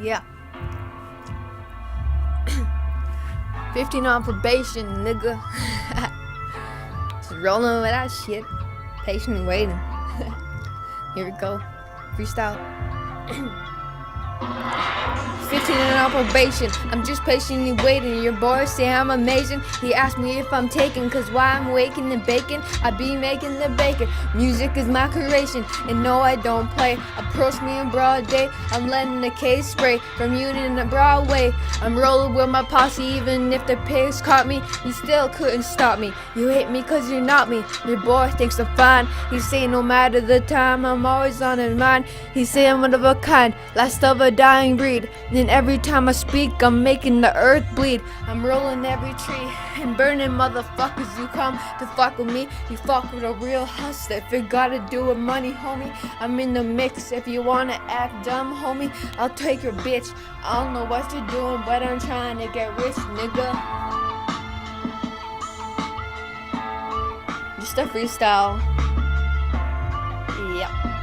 Yeah. 15 on probation, nigga. Just rolling with that shit. Patiently waiting. Here we go. Freestyle. 15 and on probation, I'm just patiently waiting. Your boy say I'm amazing. He asked me if I'm taking, cause while I'm waking and baking, I be making the bacon. Music is my creation, and no I don't play. Approach me in broad day, I'm letting the case spray from Union to Broadway. I'm rolling with my posse, even if the pigs caught me, you still couldn't stop me. You hate me cause you're not me, your boy thinks I'm fine. He say no matter the time, I'm always on his mind. He say I'm one of a kind, last of a dying breed. And every time I speak, I'm making the earth bleed. I'm rolling every tree and burning motherfuckers. You come to fuck with me, you fuck with a real hustler. If it gotta do with money, homie, I'm in the mix. If you wanna act dumb, homie, I'll take your bitch. I don't know what you're doing, but I'm trying to get rich, nigga. Just a freestyle. Yep.